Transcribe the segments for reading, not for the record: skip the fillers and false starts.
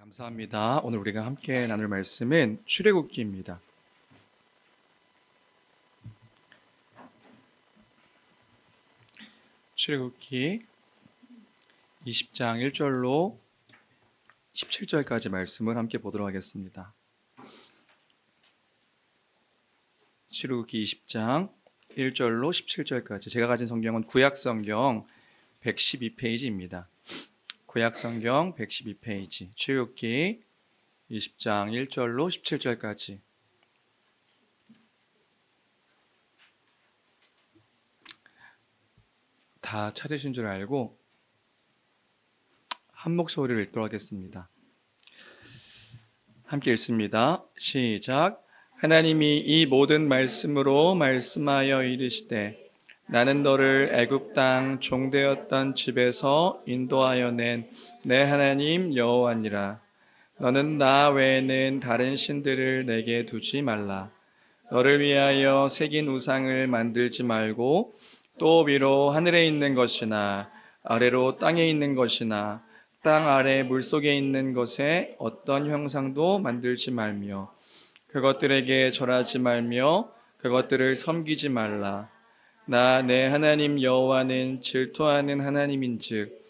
감사합니다. 오늘 우리가 함께 나눌 말씀은 출애굽기입니다. 출애굽기 20장 1절로 17절까지 말씀을 함께 보도록 하겠습니다. 출애굽기 20장 1절로 17절까지 제가 가진 성경은 구약성경 112페이지입니다. 구약성경 112페이지 출애굽기 20장 1절로 17절까지 다 찾으신 줄 알고 한 목소리를 읽도록 하겠습니다. 함께 읽습니다. 시작. 하나님이 이 모든 말씀으로 말씀하여 이르시되 나는 너를 애굽 땅 종되었던 집에서 인도하여 낸 내 하나님 여호와니라. 너는 나 외에는 다른 신들을 내게 두지 말라. 너를 위하여 새긴 우상을 만들지 말고 또 위로 하늘에 있는 것이나 아래로 땅에 있는 것이나 땅 아래 물속에 있는 것에 어떤 형상도 만들지 말며 그것들에게 절하지 말며 그것들을 섬기지 말라. 나 내 하나님 여호와는 질투하는 하나님인즉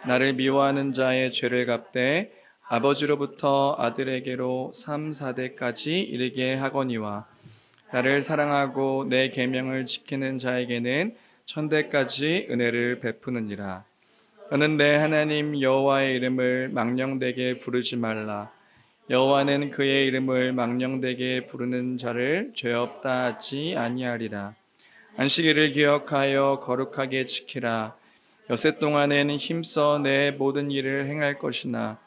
나를 미워하는 자의 죄를 갚되 아버지로부터 아들에게로 3, 4대까지 이르게 하거니와 나를 사랑하고 내 계명을 지키는 자에게는 천대까지 은혜를 베푸느니라. 너는 내 하나님 여호와의 이름을 망령되게 부르지 말라. 여호와는 그의 이름을 망령되게 부르는 자를 죄 없다 하지 아니하리라. 안식일을 기억하여 거룩하게 지키라. 엿새 동안에는 힘써 내 모든 일을 행할 것이나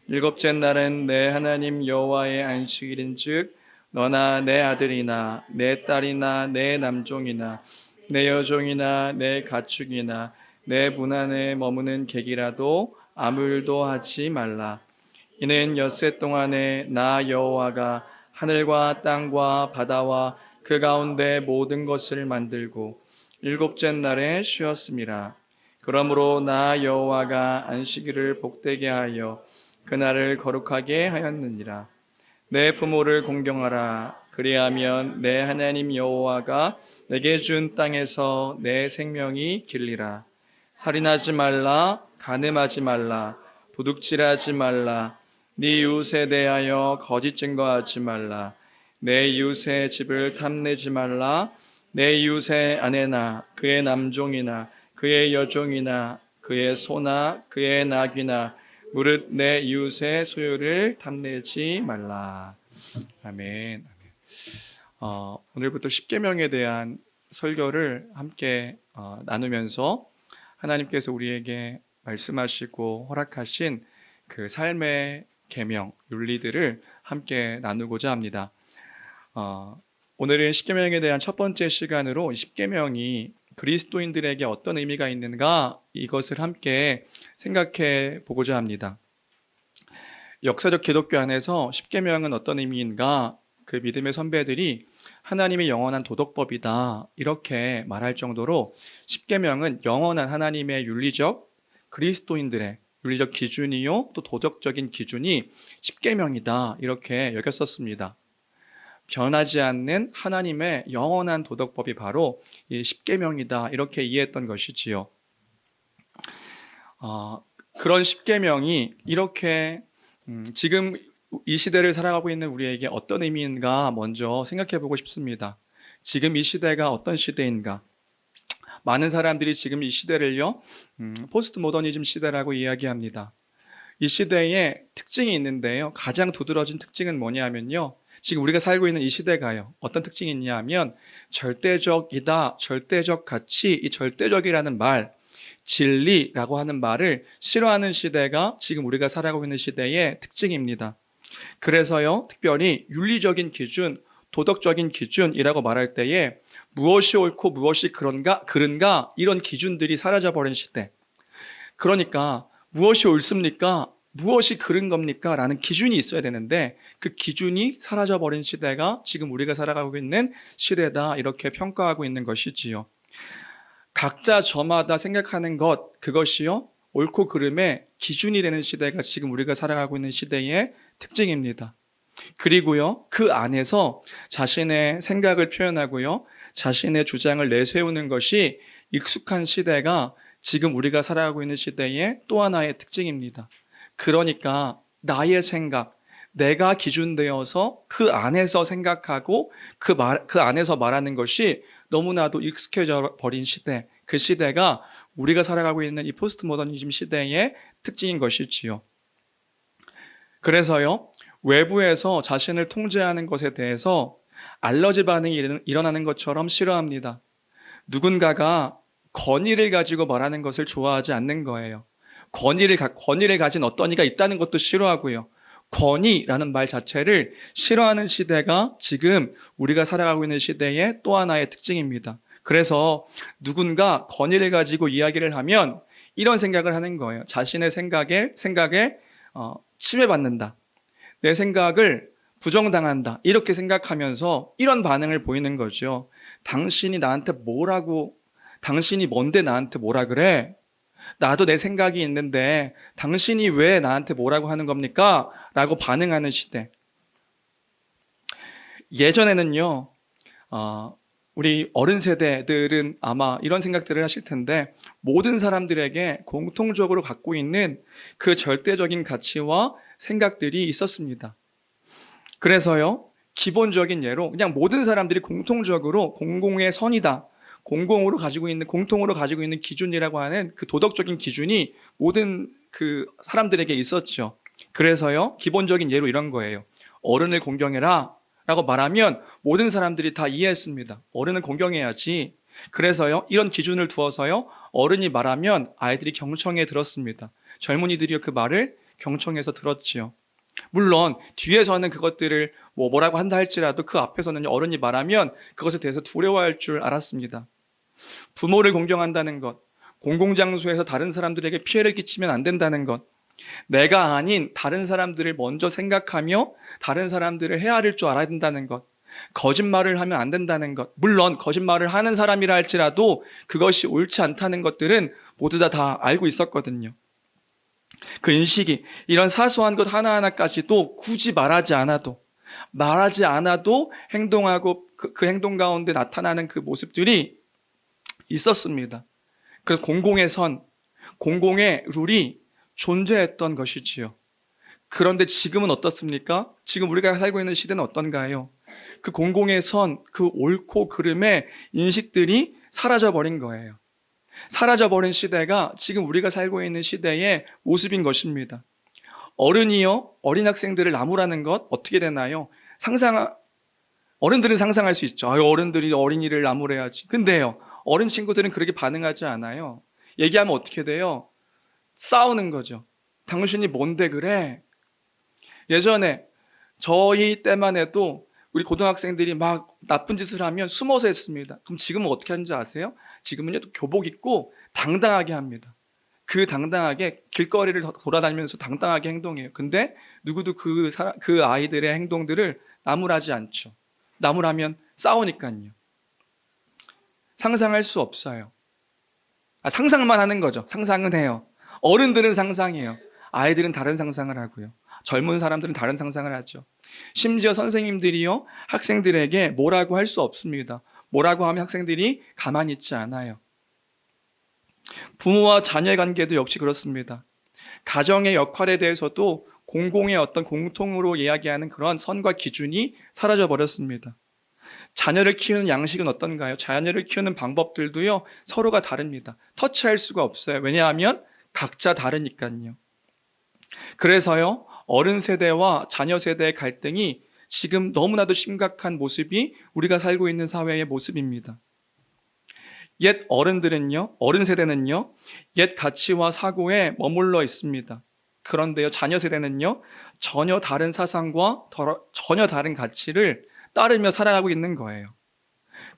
일곱째 날은 내 하나님 여호와의 안식일인즉 너나 내 아들이나 내 딸이나 내 남종이나 내 여종이나 내 가축이나 내 문 안에 머무는 객이라도 아무 일도 하지 말라. 이는 엿새 동안에 나 여호와가 하늘과 땅과 바다와 그 가운데 모든 것을 만들고 일곱째 날에 쉬었음이라. 그러므로 나 여호와가 안식일을 복되게 하여 그날을 거룩하게 하였느니라. 내 부모를 공경하라. 그리하면 내 하나님 여호와가 내게 준 땅에서 내 생명이 길리라. 살인하지 말라. 간음하지 말라. 도둑질하지 말라. 네 이웃에 대하여 거짓 증거하지 말라. 내 이웃의 집을 탐내지 말라. 내 이웃의 아내나 그의 남종이나 그의 여종이나 그의 소나 그의 낙이나 무릇 내 이웃의 소유를 탐내지 말라. 아멘. 오늘부터 십계명에 대한 설교를 함께 나누면서 하나님께서 우리에게 말씀하시고 허락하신 그 삶의 계명, 윤리들을 함께 나누고자 합니다. 오늘은 십계명에 대한 첫 번째 시간으로 십계명이 그리스도인들에게 어떤 의미가 있는가 이것을 함께 생각해 보고자 합니다. 역사적 기독교 안에서 십계명은 어떤 의미인가 그 믿음의 선배들이 하나님의 영원한 도덕법이다 이렇게 말할 정도로 십계명은 영원한 하나님의 윤리적 그리스도인들의 윤리적 기준이요 또 도덕적인 기준이 십계명이다 이렇게 여겼었습니다. 변하지 않는 하나님의 영원한 도덕법이 바로 이 십계명이다 이렇게 이해했던 것이지요. 그런 십계명이 이렇게 지금 이 시대를 살아가고 있는 우리에게 어떤 의미인가 먼저 생각해 보고 싶습니다. 지금 이 시대가 어떤 시대인가? 많은 사람들이 지금 이 시대를요 포스트 모더니즘 시대라고 이야기합니다. 이 시대에 특징이 있는데요. 가장 두드러진 특징은 뭐냐면요. 지금 우리가 살고 있는 이 시대가요. 어떤 특징이 있냐 하면 절대적이다, 절대적 가치, 이 절대적이라는 말, 진리라고 하는 말을 싫어하는 시대가 지금 우리가 살아가고 있는 시대의 특징입니다. 그래서요, 특별히 윤리적인 기준, 도덕적인 기준이라고 말할 때에 무엇이 옳고 무엇이 그런가, 그른가 이런 기준들이 사라져버린 시대. 그러니까 무엇이 옳습니까? 무엇이 그른 겁니까? 라는 기준이 있어야 되는데 그 기준이 사라져버린 시대가 지금 우리가 살아가고 있는 시대다 이렇게 평가하고 있는 것이지요. 각자 저마다 생각하는 것 그것이요 옳고 그름의 기준이 되는 시대가 지금 우리가 살아가고 있는 시대의 특징입니다. 그리고요, 그 안에서 자신의 생각을 표현하고요, 자신의 주장을 내세우는 것이 익숙한 시대가 지금 우리가 살아가고 있는 시대의 또 하나의 특징입니다. 그러니까 나의 생각, 내가 기준되어서 그 안에서 생각하고 그 안에서 말하는 것이 너무나도 익숙해져 버린 시대, 그 시대가 우리가 살아가고 있는 이 포스트 모더니즘 시대의 특징인 것이지요. 그래서요, 외부에서 자신을 통제하는 것에 대해서 알러지 반응이 일어나는 것처럼 싫어합니다. 누군가가 권위를 가지고 말하는 것을 좋아하지 않는 거예요. 권위를 가진 어떤 이가 있다는 것도 싫어하고요. 권위라는 말 자체를 싫어하는 시대가 지금 우리가 살아가고 있는 시대의 또 하나의 특징입니다. 그래서 누군가 권위를 가지고 이야기를 하면 이런 생각을 하는 거예요. 자신의 생각에 침해받는다. 내 생각을 부정당한다. 이렇게 생각하면서 이런 반응을 보이는 거죠. 당신이 뭔데 나한테 뭐라 그래? 나도 내 생각이 있는데 당신이 왜 나한테 뭐라고 하는 겁니까? 라고 반응하는 시대. 예전에는요, 우리 어른 세대들은 아마 이런 생각들을 하실 텐데, 모든 사람들에게 공통적으로 갖고 있는 그 절대적인 가치와 생각들이 있었습니다. 그래서요, 기본적인 예로 그냥 모든 사람들이 공통적으로 공공의 선이다, 공통으로 가지고 있는 기준이라고 하는 그 도덕적인 기준이 모든 그 사람들에게 있었죠. 그래서요, 기본적인 예로 이런 거예요. 어른을 공경해라 라고 말하면 모든 사람들이 다 이해했습니다. 어른은 공경해야지. 그래서요, 이런 기준을 두어서요, 어른이 말하면 아이들이 경청해 들었습니다. 젊은이들이 그 말을 경청해서 들었지요. 물론 뒤에서는 그것들을 뭐라고 한다 할지라도 그 앞에서는 어른이 말하면 그것에 대해서 두려워할 줄 알았습니다. 부모를 공경한다는 것, 공공장소에서 다른 사람들에게 피해를 끼치면 안 된다는 것, 내가 아닌 다른 사람들을 먼저 생각하며 다른 사람들을 헤아릴 줄 알아야 된다는 것, 거짓말을 하면 안 된다는 것, 물론 거짓말을 하는 사람이라 할지라도 그것이 옳지 않다는 것들은 모두 다 알고 있었거든요. 그 인식이, 이런 사소한 것 하나하나까지도 굳이 말하지 않아도 행동하고 그 행동 가운데 나타나는 그 모습들이 있었습니다. 그래서 공공의 선, 공공의 룰이 존재했던 것이지요. 그런데 지금은 어떻습니까? 지금 우리가 살고 있는 시대는 어떤가요? 그 공공의 선, 그 옳고 그름의 인식들이 사라져버린 거예요. 사라져버린 시대가 지금 우리가 살고 있는 시대의 모습인 것입니다. 어른이요, 어린 학생들을 나무라는 것 어떻게 되나요? 어른들은 상상할 수 있죠. 어른들이 어린이를 나무래야지. 근데요, 어린 친구들은 그렇게 반응하지 않아요. 얘기하면 어떻게 돼요? 싸우는 거죠. 당신이 뭔데 그래? 예전에 저희 때만 해도 우리 고등학생들이 막 나쁜 짓을 하면 숨어서 했습니다. 그럼 지금은 어떻게 하는지 아세요? 지금은요, 교복 입고 당당하게 합니다. 그 당당하게 길거리를 돌아다니면서 당당하게 행동해요. 근데 누구도 그 아이들의 행동들을 나무라지 않죠. 나무라면 싸우니까요. 상상할 수 없어요. 상상만 하는 거죠. 상상은 해요. 어른들은 상상해요. 아이들은 다른 상상을 하고요. 젊은 사람들은 다른 상상을 하죠. 심지어 선생님들이요, 학생들에게 뭐라고 할 수 없습니다. 뭐라고 하면 학생들이 가만히 있지 않아요. 부모와 자녀의 관계도 역시 그렇습니다. 가정의 역할에 대해서도 공공의 어떤 공통으로 이야기하는 그런 선과 기준이 사라져 버렸습니다. 자녀를 키우는 양식은 어떤가요? 자녀를 키우는 방법들도요, 서로가 다릅니다. 터치할 수가 없어요. 왜냐하면 각자 다르니까요. 그래서요, 어른 세대와 자녀 세대의 갈등이 지금 너무나도 심각한 모습이 우리가 살고 있는 사회의 모습입니다. 어른 세대는요, 옛 가치와 사고에 머물러 있습니다. 그런데요, 자녀 세대는요, 전혀 다른 사상과 전혀 다른 가치를 따르며 살아가고 있는 거예요.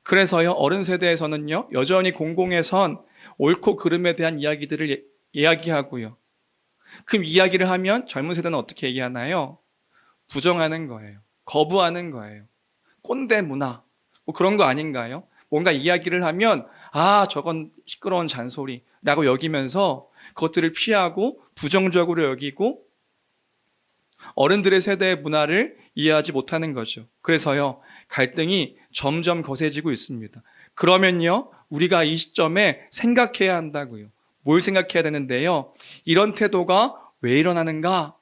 그래서요, 어른 세대에서는요, 여전히 공공의 선, 옳고 그름에 대한 이야기들을 이야기하고요. 그 이야기를 하면 젊은 세대는 어떻게 얘기하나요? 부정하는 거예요. 거부하는 거예요. 꼰대 문화, 뭐 그런 거 아닌가요? 뭔가 이야기를 하면 저건 시끄러운 잔소리라고 여기면서 그것들을 피하고 부정적으로 여기고 어른들의 세대의 문화를 이해하지 못하는 거죠. 그래서요, 갈등이 점점 거세지고 있습니다. 그러면요, 우리가 이 시점에 생각해야 한다고요. 뭘 생각해야 되는데요, 이런 태도가 왜 일어나는가?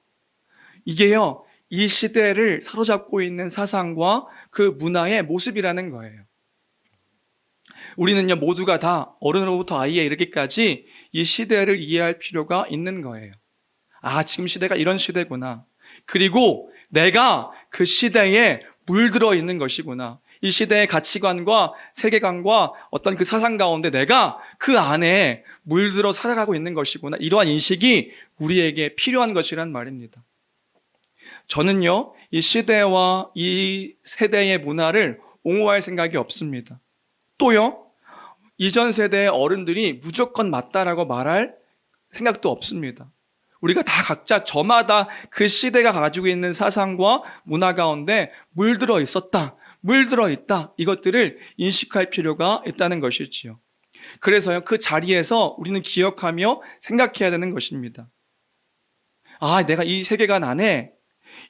이게요, 이 시대를 사로잡고 있는 사상과 그 문화의 모습이라는 거예요. 우리는요, 모두가 다 어른으로부터 아이에 이르기까지 이 시대를 이해할 필요가 있는 거예요. 아, 지금 시대가 이런 시대구나. 그리고 내가 그 시대에 물들어 있는 것이구나. 이 시대의 가치관과 세계관과 어떤 그 사상 가운데 내가 그 안에 물들어 살아가고 있는 것이구나. 이러한 인식이 우리에게 필요한 것이란 말입니다. 저는요, 이 시대와 이 세대의 문화를 옹호할 생각이 없습니다. 또요, 이전 세대의 어른들이 무조건 맞다라고 말할 생각도 없습니다. 우리가 다 각자 저마다 그 시대가 가지고 있는 사상과 문화 가운데 물들어 있었다, 물들어 있다, 이것들을 인식할 필요가 있다는 것이지요. 그래서요, 그 자리에서 우리는 기억하며 생각해야 되는 것입니다. 아, 내가 이 세계관 안에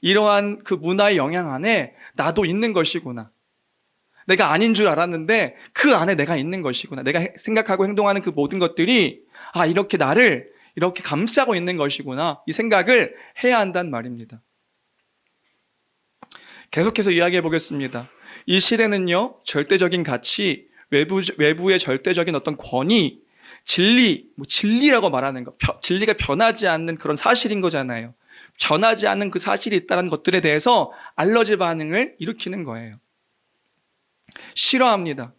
이러한 그 문화의 영향 안에 나도 있는 것이구나. 내가 아닌 줄 알았는데 그 안에 내가 있는 것이구나. 내가 생각하고 행동하는 그 모든 것들이 아, 이렇게 나를 이렇게 감싸고 있는 것이구나. 이 생각을 해야 한단 말입니다. 계속해서 이야기해 보겠습니다. 이 시대는요, 절대적인 가치, 외부의 절대적인 어떤 권위, 진리라고 말하는 것, 진리가 변하지 않는 그런 사실인 거잖아요. 변하지 않는 그 사실이 있다는 것들에 대해서 알러지 반응을 일으키는 거예요. 싫어합니다.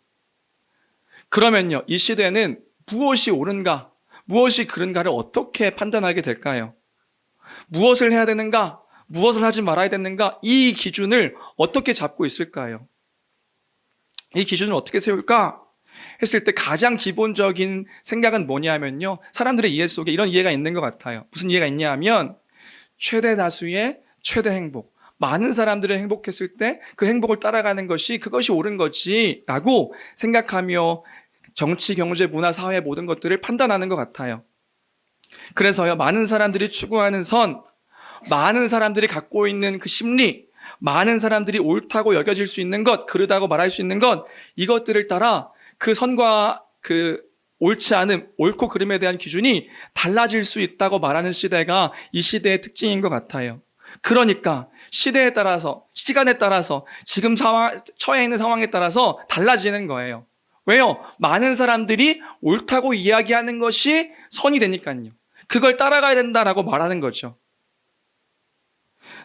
그러면요, 이 시대는 무엇이 옳은가, 무엇이 그른가를 어떻게 판단하게 될까요? 무엇을 해야 되는가, 무엇을 하지 말아야 되는가, 이 기준을 어떻게 잡고 있을까요? 이 기준을 어떻게 세울까 했을 때 가장 기본적인 생각은 뭐냐면요, 사람들의 이해 속에 이런 이해가 있는 것 같아요. 무슨 이해가 있냐 하면 최대 다수의 최대 행복, 많은 사람들이 행복했을 때 그 행복을 따라가는 것이 그것이 옳은 거지라고 생각하며 정치, 경제, 문화, 사회 모든 것들을 판단하는 것 같아요. 그래서요, 많은 사람들이 추구하는 선, 많은 사람들이 갖고 있는 그 심리, 많은 사람들이 옳다고 여겨질 수 있는 것, 그르다고 말할 수 있는 것, 이것들을 따라 그 선과 그 옳지 않음, 옳고 그름에 대한 기준이 달라질 수 있다고 말하는 시대가 이 시대의 특징인 것 같아요. 그러니까 시대에 따라서, 시간에 따라서, 지금 처해 있는 상황에 따라서 달라지는 거예요. 왜요? 많은 사람들이 옳다고 이야기하는 것이 선이 되니까요. 그걸 따라가야 된다라고 말하는 거죠.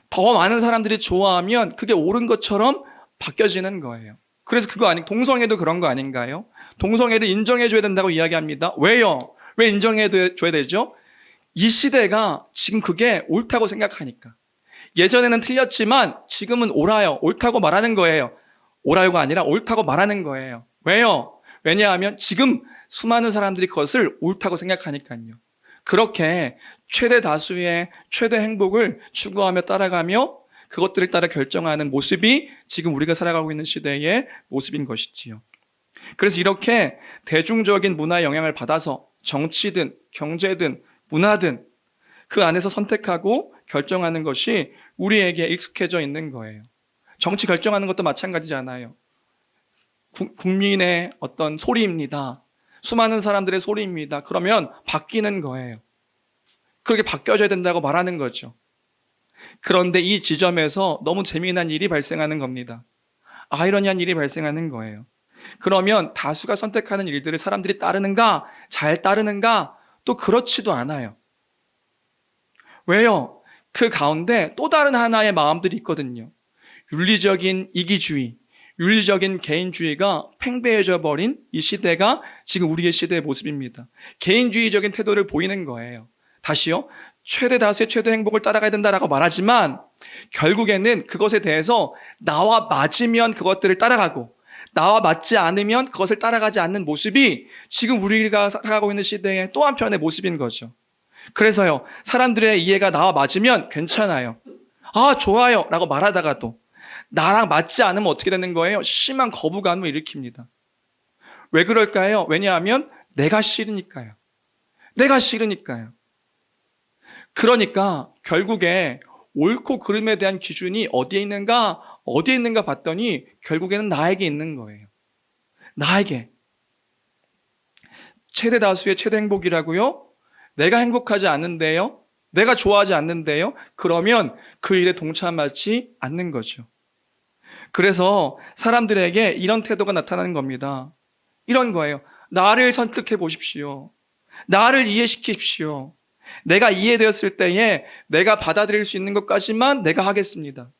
더 많은 사람들이 좋아하면 그게 옳은 것처럼 바뀌어지는 거예요. 그래서 동성애도 그런 거 아닌가요? 동성애를 인정해줘야 된다고 이야기합니다. 왜요? 왜 인정해줘야 되죠? 이 시대가 지금 그게 옳다고 생각하니까. 예전에는 틀렸지만 지금은 옳아요. 옳다고 말하는 거예요. 옳아요가 아니라 옳다고 말하는 거예요. 왜요? 왜냐하면 지금 수많은 사람들이 그것을 옳다고 생각하니까요. 그렇게 최대 다수의 최대 행복을 추구하며 따라가며 그것들을 따라 결정하는 모습이 지금 우리가 살아가고 있는 시대의 모습인 것이지요. 그래서 이렇게 대중적인 문화의 영향을 받아서 정치든 경제든 문화든 그 안에서 선택하고 결정하는 것이 우리에게 익숙해져 있는 거예요. 정치 결정하는 것도 마찬가지잖아요. 국민의 어떤 소리입니다. 수많은 사람들의 소리입니다. 그러면 바뀌는 거예요. 그렇게 바뀌어져야 된다고 말하는 거죠. 그런데 이 지점에서 너무 재미난 일이 발생하는 겁니다. 아이러니한 일이 발생하는 거예요. 그러면 다수가 선택하는 일들을 사람들이 따르는가? 잘 따르는가? 또 그렇지도 않아요. 왜요? 그 가운데 또 다른 하나의 마음들이 있거든요. 윤리적인 이기주의, 윤리적인 개인주의가 팽배해져 버린 이 시대가 지금 우리의 시대의 모습입니다. 개인주의적인 태도를 보이는 거예요. 다시요, 최대 다수의 최대 행복을 따라가야 된다라고 말하지만 결국에는 그것에 대해서 나와 맞으면 그것들을 따라가고 나와 맞지 않으면 그것을 따라가지 않는 모습이 지금 우리가 살아가고 있는 시대의 또 한편의 모습인 거죠. 그래서요, 사람들의 이해가 나와 맞으면 괜찮아요. 아, 좋아요 라고 말하다가도 나랑 맞지 않으면 어떻게 되는 거예요? 심한 거부감을 일으킵니다. 왜 그럴까요? 왜냐하면 내가 싫으니까요. 내가 싫으니까요. 그러니까 결국에 옳고 그름에 대한 기준이 어디에 있는가 봤더니 결국에는 나에게 있는 거예요. 나에게. 최대 다수의 최대 행복이라고요? 내가 행복하지 않는데요? 내가 좋아하지 않는데요? 그러면 그 일에 동참하지 않는 거죠. 그래서 사람들에게 이런 태도가 나타나는 겁니다. 이런 거예요. 나를 설득해 보십시오. 나를 이해시키십시오. 내가 이해되었을 때에 내가 받아들일 수 있는 것까지만 내가 하겠습니다.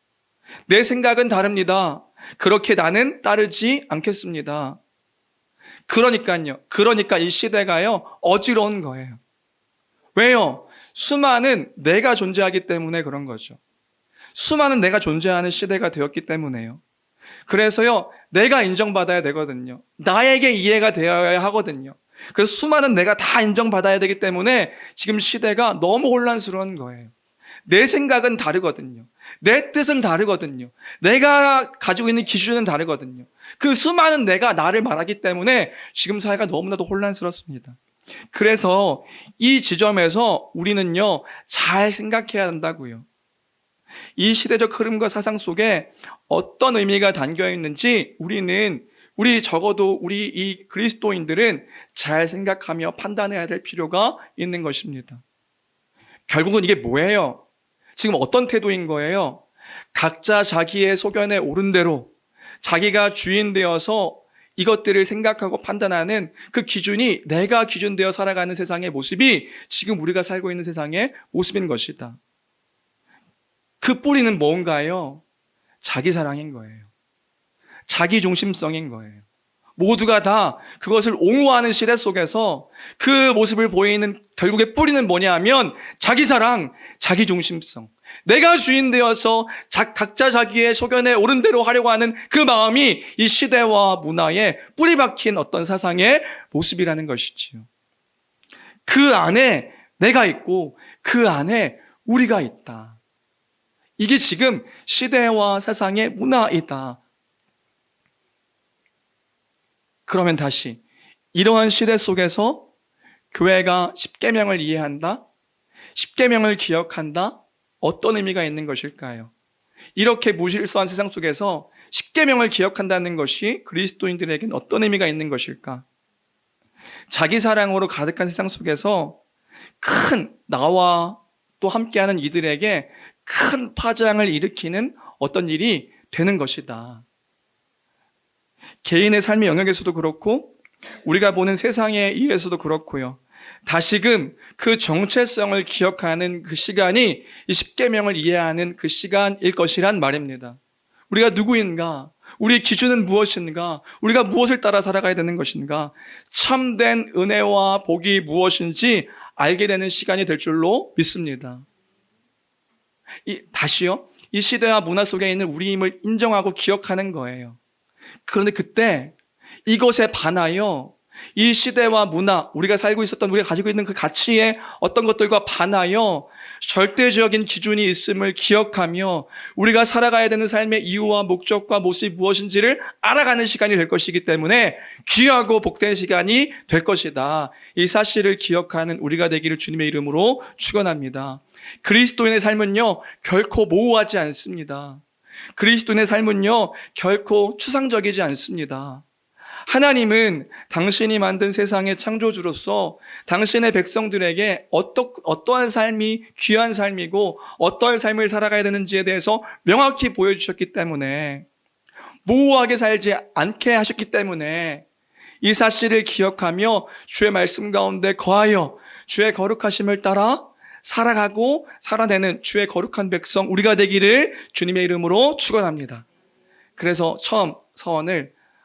내 생각은 다릅니다. 그렇게 나는 따르지 않겠습니다. 그러니까 이 시대가요, 어지러운 거예요. 왜요? 수많은 내가 존재하기 때문에 그런 거죠. 수많은 내가 존재하는 시대가 되었기 때문에요. 그래서요, 내가 인정받아야 되거든요. 나에게 이해가 되어야 하거든요. 그래서 수많은 내가 다 인정받아야 되기 때문에 지금 시대가 너무 혼란스러운 거예요. 내 생각은 다르거든요. 내 뜻은 다르거든요. 내가 가지고 있는 기준은 다르거든요. 그 수많은 내가 나를 말하기 때문에 지금 사회가 너무나도 혼란스럽습니다. 그래서 이 지점에서 우리는요, 잘 생각해야 한다고요. 이 시대적 흐름과 사상 속에 어떤 의미가 담겨 있는지 우리 적어도 우리 이 그리스도인들은 잘 생각하며 판단해야 될 필요가 있는 것입니다. 결국은 이게 뭐예요? 지금 어떤 태도인 거예요? 각자 자기의 소견에 옳은 대로 자기가 주인 되어서 이것들을 생각하고 판단하는 그 기준이 내가 기준되어 살아가는 세상의 모습이 지금 우리가 살고 있는 세상의 모습인 것이다. 그 뿌리는 뭔가요? 자기 사랑인 거예요. 자기 중심성인 거예요. 모두가 다 그것을 옹호하는 시대 속에서 그 모습을 보이는 결국에 뿌리는 뭐냐 하면 자기 사랑, 자기 중심성. 내가 주인 되어서 각자 자기의 소견에 옳은 대로 하려고 하는 그 마음이 이 시대와 문화에 뿌리 박힌 어떤 사상의 모습이라는 것이지요. 그 안에 내가 있고 그 안에 우리가 있다. 이게 지금 시대와 세상의 문화이다. 그러면 다시 이러한 시대 속에서 교회가 십계명을 이해한다? 십계명을 기억한다? 어떤 의미가 있는 것일까요? 이렇게 무질서한 세상 속에서 십계명을 기억한다는 것이 그리스도인들에게는 어떤 의미가 있는 것일까? 자기 사랑으로 가득한 세상 속에서 큰 나와 또 함께하는 이들에게 큰 파장을 일으키는 어떤 일이 되는 것이다. 개인의 삶의 영역에서도 그렇고 우리가 보는 세상의 일에서도 그렇고요. 다시금 그 정체성을 기억하는 그 시간이 이 십계명을 이해하는 그 시간일 것이란 말입니다. 우리가 누구인가? 우리의 기준은 무엇인가? 우리가 무엇을 따라 살아가야 되는 것인가? 참된 은혜와 복이 무엇인지 알게 되는 시간이 될 줄로 믿습니다. 다시요. 이 시대와 문화 속에 있는 우리임을 인정하고 기억하는 거예요. 그런데 그때 이것에 반하여 이 시대와 문화, 우리가 살고 있었던, 우리가 가지고 있는 그 가치의 어떤 것들과 반하여 절대적인 기준이 있음을 기억하며 우리가 살아가야 되는 삶의 이유와 목적과 모습이 무엇인지를 알아가는 시간이 될 것이기 때문에 귀하고 복된 시간이 될 것이다. 이 사실을 기억하는 우리가 되기를 주님의 이름으로 축원합니다. 그리스도인의 삶은요, 결코 모호하지 않습니다. 그리스도인의 삶은요, 결코 추상적이지 않습니다. 하나님은 당신이 만든 세상의 창조주로서 당신의 백성들에게 어떠한 삶이 귀한 삶이고 어떠한 삶을 살아가야 되는지에 대해서 명확히 보여주셨기 때문에, 모호하게 살지 않게 하셨기 때문에 이 사실을 기억하며 주의 말씀 가운데 거하여 주의 거룩하심을 따라 살아가고 살아내는 주의 거룩한 백성 우리가 되기를 주님의 이름으로 축원합니다. 그래서 처음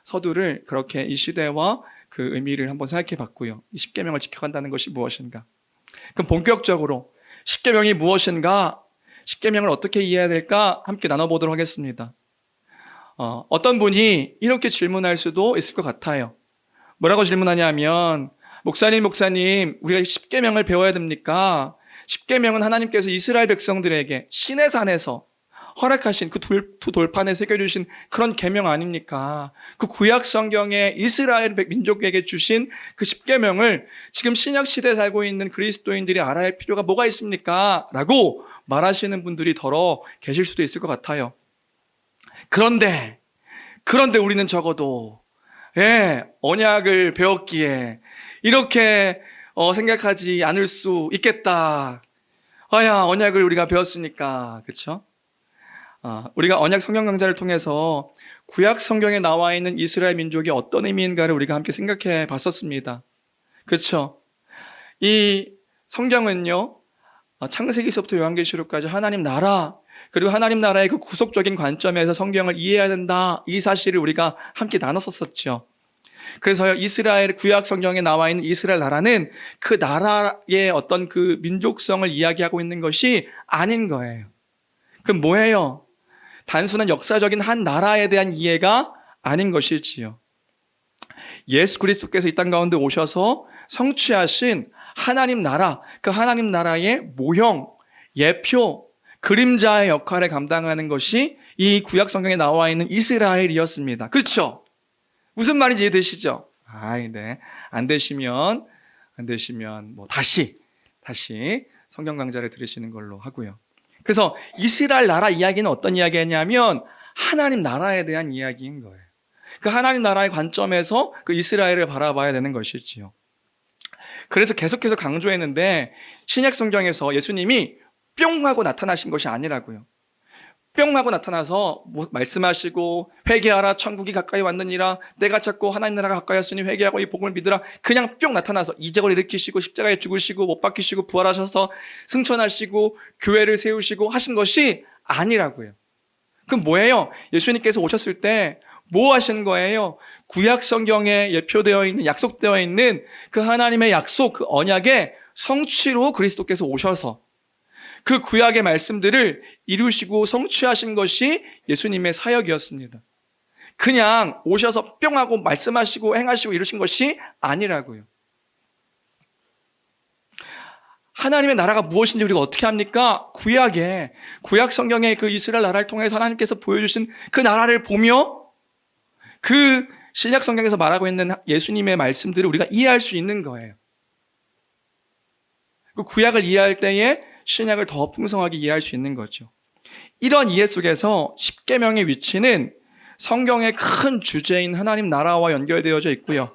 서두를 그렇게 이 시대와 그 의미를 한번 생각해 봤고요. 이 십계명을 지켜간다는 것이 무엇인가? 그럼 본격적으로 십계명이 무엇인가? 십계명을 어떻게 이해해야 될까? 함께 나눠보도록 하겠습니다. 어떤 분이 이렇게 질문할 수도 있을 것 같아요. 뭐라고 질문하냐면, 목사님, 우리가 십계명을 배워야 됩니까? 십계명은 하나님께서 이스라엘 백성들에게 시내산에서 허락하신 그 두 돌판에 새겨주신 그런 계명 아닙니까? 그 구약 성경에 이스라엘 민족에게 주신 그 10계명을 지금 신약 시대에 살고 있는 그리스도인들이 알아야 할 필요가 뭐가 있습니까? 라고 말하시는 분들이 더러 계실 수도 있을 것 같아요. 그런데 우리는 적어도 언약을 배웠기에 이렇게 생각하지 않을 수 있겠다. 언약을 우리가 배웠으니까, 그렇죠? 우리가 언약 성경 강좌를 통해서 구약 성경에 나와 있는 이스라엘 민족이 어떤 의미인가를 우리가 함께 생각해 봤었습니다. 그렇죠? 이 성경은요, 창세기서부터 요한계시록까지 하나님 나라, 그리고 하나님 나라의 그 구속적인 관점에서 성경을 이해해야 된다, 이 사실을 우리가 함께 나눴었죠. 그래서 이스라엘 구약 성경에 나와 있는 이스라엘 나라는 그 나라의 어떤 그 민족성을 이야기하고 있는 것이 아닌 거예요. 그럼 뭐예요? 단순한 역사적인 한 나라에 대한 이해가 아닌 것이지요. 예수 그리스도께서 이 땅 가운데 오셔서 성취하신 하나님 나라, 그 하나님 나라의 모형, 예표, 그림자의 역할을 감당하는 것이 이 구약 성경에 나와 있는 이스라엘이었습니다. 그렇죠? 무슨 말인지 이해되시죠? 네. 안 되시면 뭐 다시 성경 강좌를 들으시는 걸로 하고요. 그래서 이스라엘 나라 이야기는 어떤 이야기냐면 하나님 나라에 대한 이야기인 거예요. 그 하나님 나라의 관점에서 그 이스라엘을 바라봐야 되는 것이지요. 그래서 계속해서 강조했는데 신약 성경에서 예수님이 뿅 하고 나타나신 것이 아니라고요. 뿅 하고 나타나서 말씀하시고 회개하라 천국이 가까이 왔느니라 내가 찾고 하나님 나라가 가까이 왔으니 회개하고 이 복음을 믿으라, 그냥 뿅 나타나서 이적을 일으키시고 십자가에 죽으시고 못 박히시고 부활하셔서 승천하시고 교회를 세우시고 하신 것이 아니라고요. 그럼 뭐예요? 예수님께서 오셨을 때 뭐 하신 거예요? 구약 성경에 예표되어 있는, 약속되어 있는 그 하나님의 약속, 그 언약의 성취로 그리스도께서 오셔서 그 구약의 말씀들을 이루시고 성취하신 것이 예수님의 사역이었습니다. 그냥 오셔서 뿅 하고 말씀하시고 행하시고 이루신 것이 아니라고요. 하나님의 나라가 무엇인지 우리가 어떻게 합니까? 구약 성경의 그 이스라엘 나라를 통해서 하나님께서 보여주신 그 나라를 보며 그 신약 성경에서 말하고 있는 예수님의 말씀들을 우리가 이해할 수 있는 거예요. 그 구약을 이해할 때에 신약을 더 풍성하게 이해할 수 있는 거죠. 이런 이해 속에서 십계명의 위치는 성경의 큰 주제인 하나님 나라와 연결되어져 있고요.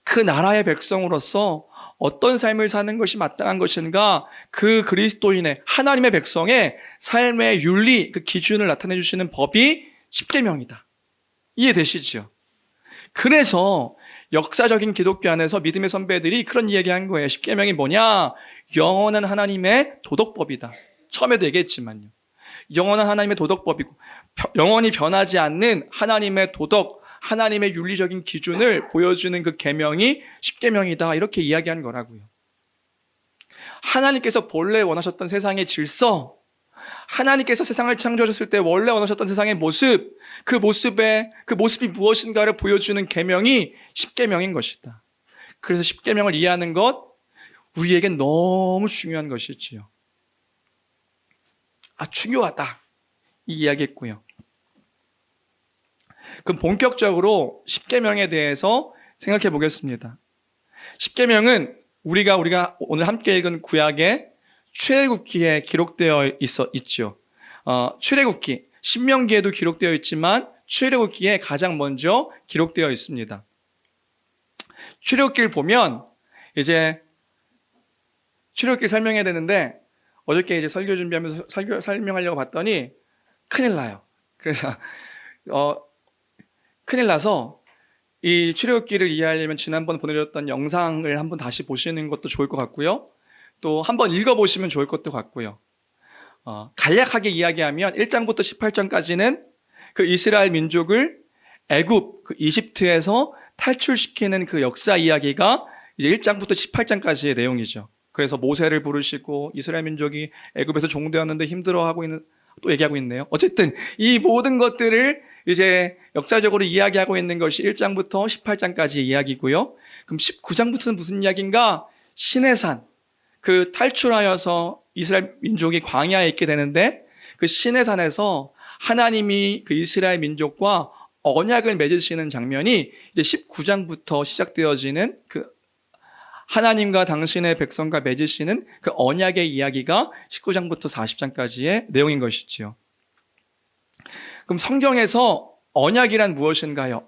그 나라의 백성으로서 어떤 삶을 사는 것이 마땅한 것인가, 그 그리스도인의 하나님의 백성의 삶의 윤리, 그 기준을 나타내 주시는 법이 십계명이다. 이해되시죠? 그래서 역사적인 기독교 안에서 믿음의 선배들이 그런 이야기한 거예요. 십계명이 뭐냐? 영원한 하나님의 도덕법이다. 처음에도 얘기했지만요. 영원한 하나님의 도덕법이고 영원히 변하지 않는 하나님의 도덕, 하나님의 윤리적인 기준을 보여주는 그 계명이 십계명이다. 이렇게 이야기한 거라고요. 하나님께서 본래 원하셨던 세상의 질서, 하나님께서 세상을 창조하셨을 때 원래 원하셨던 세상의 모습, 그 모습이 무엇인가를 보여주는 계명이 십계명인 것이다. 그래서 십계명을 이해하는 것, 우리에겐 너무 중요한 것이지요. 중요하다. 이 이야기했고요. 그럼 본격적으로 십계명에 대해서 생각해 보겠습니다. 십계명은 우리가 오늘 함께 읽은 구약의 출애굽기에 기록되어 있죠. 출애굽기, 신명기에도 기록되어 있지만 출애굽기에 가장 먼저 기록되어 있습니다. 출애굽기를 보면 이제 출애굽기 설명해야 되는데 어저께 이제 설교 준비하면서 설명하려고 봤더니 큰일 나요. 그래서 큰일 나서 이 출애굽기를 이해하려면 지난번 보내드렸던 영상을 한번 다시 보시는 것도 좋을 것 같고요. 또 한번 읽어보시면 좋을 것도 같고요. 간략하게 이야기하면 1장부터 18장까지는 그 이스라엘 민족을 애굽, 그 이집트에서 탈출시키는 그 역사 이야기가 이제 1장부터 18장까지의 내용이죠. 그래서 모세를 부르시고 이스라엘 민족이 애굽에서 종되었는데 힘들어하고 있는, 또 얘기하고 있네요. 어쨌든 이 모든 것들을 이제 역사적으로 이야기하고 있는 것이 1장부터 18장까지 이야기고요. 그럼 19장부터는 무슨 이야기인가? 시내산, 그 탈출하여서 이스라엘 민족이 광야에 있게 되는데 그 시내산에서 하나님이 그 이스라엘 민족과 언약을 맺으시는 장면이 이제 19장부터 시작되어지는 그 하나님과 당신의 백성과 맺으시는 그 언약의 이야기가 19장부터 40장까지의 내용인 것이지요. 그럼 성경에서 언약이란 무엇인가요?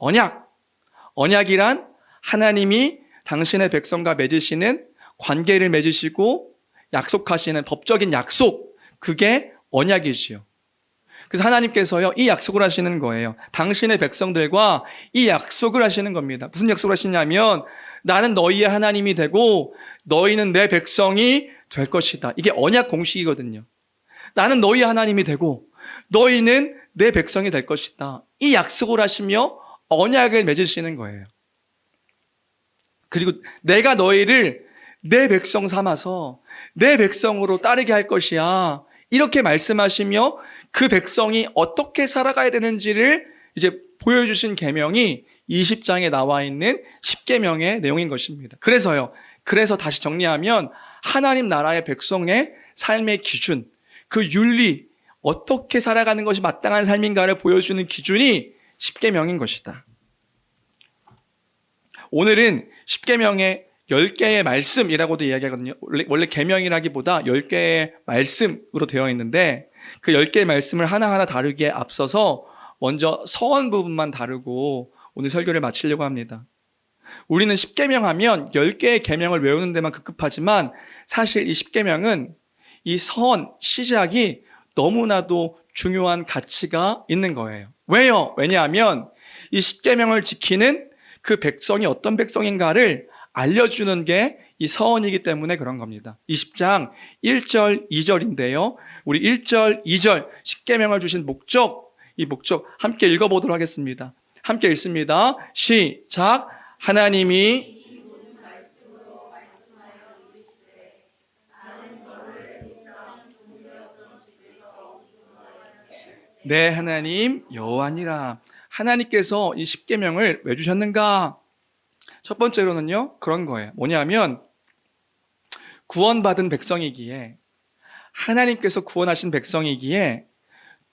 언약이란 하나님이 당신의 백성과 맺으시는 관계를 맺으시고 약속하시는 법적인 약속, 그게 언약이지요. 그래서 하나님께서요, 이 약속을 하시는 거예요. 당신의 백성들과 이 약속을 하시는 겁니다. 무슨 약속을 하시냐면 나는 너희의 하나님이 되고 너희는 내 백성이 될 것이다. 이게 언약 공식이거든요. 나는 너희의 하나님이 되고 너희는 내 백성이 될 것이다. 이 약속을 하시며 언약을 맺으시는 거예요. 그리고 내가 너희를 내 백성 삼아서 내 백성으로 따르게 할 것이야. 이렇게 말씀하시며 그 백성이 어떻게 살아가야 되는지를 이제 보여주신 계명이 20장에 나와 있는 10계명의 내용인 것입니다. 그래서 다시 정리하면 하나님 나라의 백성의 삶의 기준, 그 윤리, 어떻게 살아가는 것이 마땅한 삶인가를 보여주는 기준이 10계명인 것이다. 오늘은 10계명의 10개의 말씀이라고도 이야기하거든요. 원래 계명이라기보다 10개의 말씀으로 되어 있는데 그 10개의 말씀을 하나하나 다루기에 앞서서 먼저 서원 부분만 다루고 오늘 설교를 마치려고 합니다. 우리는 10계명 하면 10개의 계명을 외우는 데만 급급하지만 사실 이 10계명은 이 서원, 시작이 너무나도 중요한 가치가 있는 거예요. 왜요? 왜냐하면 이 10계명을 지키는 그 백성이 어떤 백성인가를 알려주는 게 이 서원이기 때문에 그런 겁니다. 20장 1절, 2절인데요. 우리 1절, 2절 10계명을 주신 목적, 이 목적 함께 읽어보도록 하겠습니다. 함께 읽습니다. 시작. 하나님이 내 하나님 여호와니라. 하나님께서 이 10계명을 왜 주셨는가? 첫 번째로는요, 그런 거예요. 뭐냐면 구원받은 백성이기에, 하나님께서 구원하신 백성이기에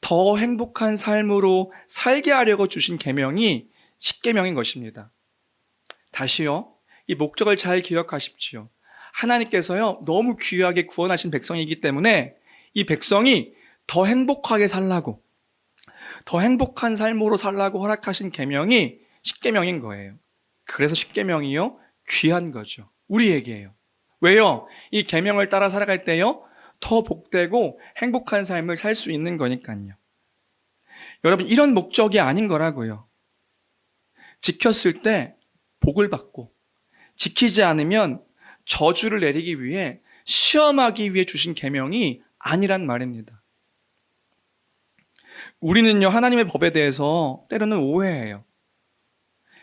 더 행복한 삶으로 살게 하려고 주신 계명이 10계명인 것입니다. 다시요, 이 목적을 잘 기억하십시오. 하나님께서요, 너무 귀하게 구원하신 백성이기 때문에 이 백성이 더 행복하게 살라고, 더 행복한 삶으로 살라고 허락하신 계명이 10계명인 거예요. 그래서 10계명이요, 귀한 거죠. 우리에게요. 왜요? 이 계명을 따라 살아갈 때요, 더 복되고 행복한 삶을 살 수 있는 거니까요. 여러분, 이런 목적이 아닌 거라고요. 지켰을 때 복을 받고, 지키지 않으면 저주를 내리기 위해, 시험하기 위해 주신 계명이 아니란 말입니다. 우리는요, 하나님의 법에 대해서 때로는 오해해요.